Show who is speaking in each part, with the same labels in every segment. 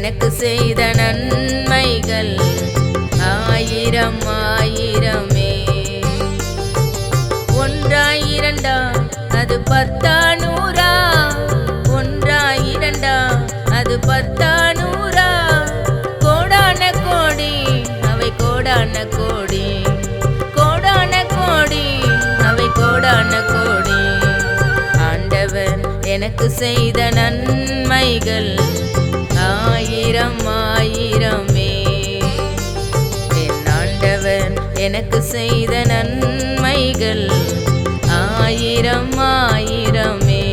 Speaker 1: எனக்கு செய்த நன்மைகள் ஆயிரம் ஆயிரமே. ஒன்றா இரண்டா அது பத்தா நூறா, ஒன்றா இரண்டா அது பத்தா நூறா, கோடான கோடி அவை கோடான கோடி, கோடான கோடி அவை கோடான கோடி. ஆண்டவர் எனக்கு செய்த நன்மைகள் ஆயிரம் ஆயிரமே. என் ஆண்டவர் எனக்கு செய்த நன்மைகள் ஆயிரம் ஆயிரமே.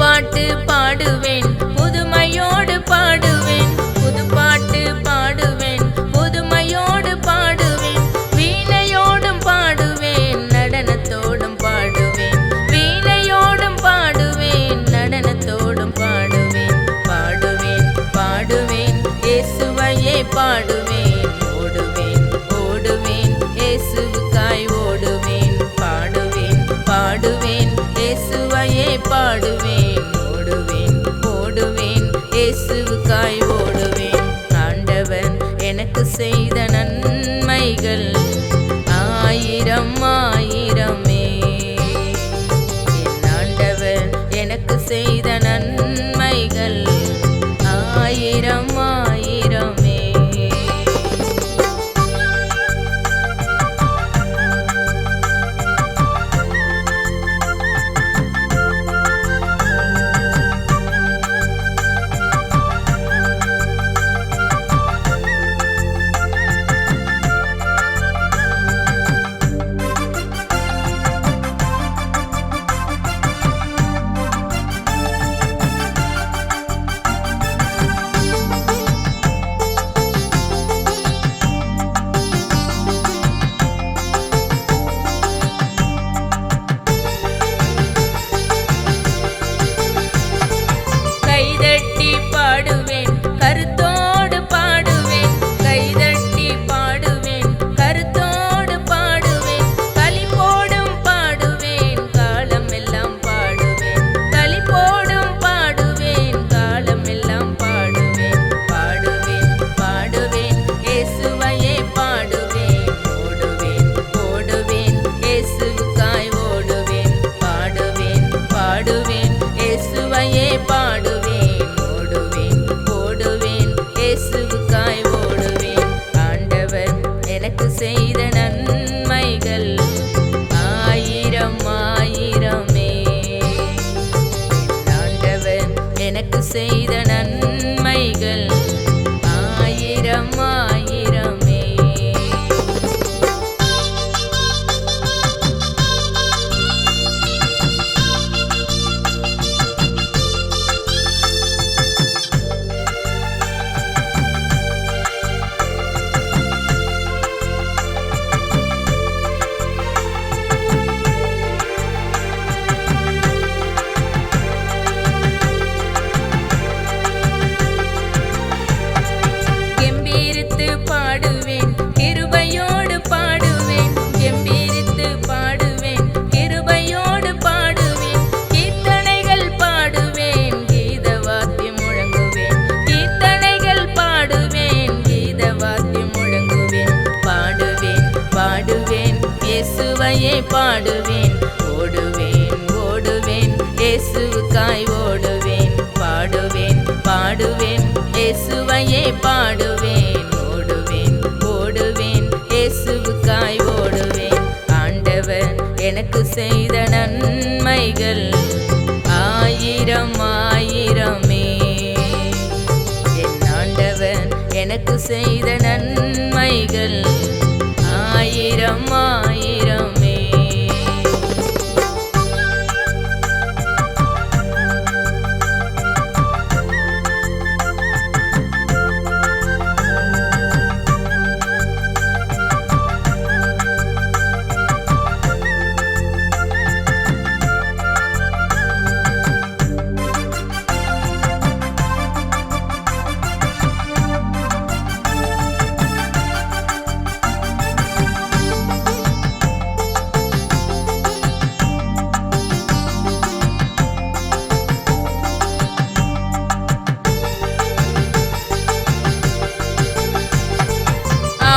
Speaker 1: பாட்டு பாடுவேன் புதுமையோடு பாடுவேன், புது பாட்டு பாடுவேன் புதுமையோடு பாடுவேன், வீணையோடும் பாடுவேன் நடனத்தோடும் பாடுவேன், வீணையோடும் பாடுவேன் நடனத்தோடும் பாடுவேன். பாடுவேன் பாடுவேன் இயேசுவையே பாடுவேன், ஓடுவேன் ஓடுவேன் இயேசுவுக்காய் ஓடுவேன். பாடுவேன் பாடுவேன் இயேசுவையே பாடுவேன், ஓடுவேன் ஓடுவேன் இயேசுவுக்காய் ஓடுவேன். ஆண்டவர் எனக்கு செய்த நன்மைகள் ஆயிரம் ஆயிரமே. என் ஆண்டவர் எனக்கு செய்த நன்மைகள் ஆயிரம் ஆயிரமே. பாடுவேன் இயேசுவையே பாடுவேன், ஓடுவேன் ஓடுவேன் இயேசுவுக்காய் ஓடுவேன். ஆண்டவர் எனக்கு செய்த நன்மைகள் ஆயிரம் ஆயிரமே. ஆண்டவர் எனக்கு செய்த நன்மைகள் ஆயிரம் ஆயிரமே. இயேசுவையே பாடுவேன், ஓடுவேன் ஓடுவேன் இயேசுவுக்காய் ஓடுவேன். பாடுவேன் பாடுவேன் இயேசுவையே பாடுவேன், ஓடுவேன் ஓடுவேன் இயேசுவுக்காய் ஓடுவேன். ஆண்டவர் எனக்கு செய்த நன்மைகள் ஆயிரம் ஆயிரமே. என் ஆண்டவர் எனக்கு செய்த நன்மைகள் ஆயிரம் ஆயிரமே.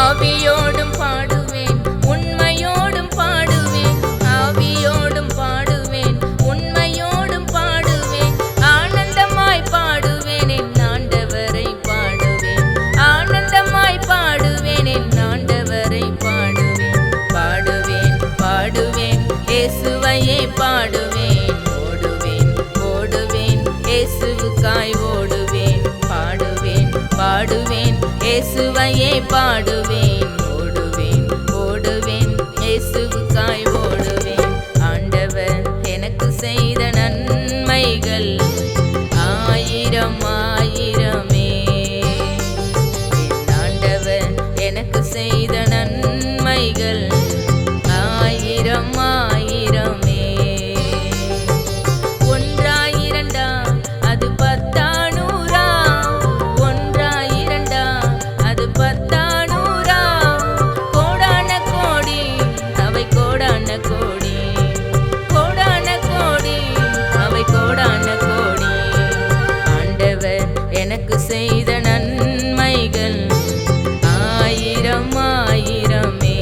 Speaker 1: ஆவியோடும் பாடுவேன் உண்மையோடும் பாடுவேன் ஆவியோடும் பாடுவேன் உண்மையோடும் பாடுவேன் ஆனந்தமாய் பாடுவேன் என் ஆண்டவரை பாடுவேன் ஆனந்தமாய் பாடுவேன் என் ஆண்டவரை பாடுவேன் பாடுவேன் பாடுவேன் இயேசுவையே பாடுவேன் ஓடுவேன் ஓடுவேன் இயேசுவுக்காய் ஓடுவேன் பாடுவேன் பாடுவேன் இயேசுவையே பாடுவேன் ஓடுவேன் ஓடுவேன் இயேசுவுக்காய் ஓடுவேன் ஆண்டவர் எனக்கு செய்த நன்மைகள் ஆயிரம் ஆயிரமே என் ஆண்டவர் எனக்கு செய்த நன்மைகள் ஆயிரம் ஆயிரமே ஒன்றா இரண்டா அது பத்தா நூறா ஒன்றா இரண்டா அது பத்தா நூறா கோடான கோடி அவை கோடான கோடி கோடான கோடி அவை கோடான கோடி ஆண்டவர் எனக்கு செய்த நன்மைகள் ஆயிரம் ஆயிரமே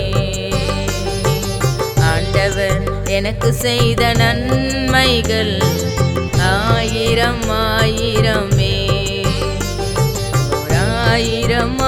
Speaker 1: ஆண்டவர் எனக்கு செய்த நன்மைகள் ஆயிரம் ஆயிரமே ஓர் ஆயிரம்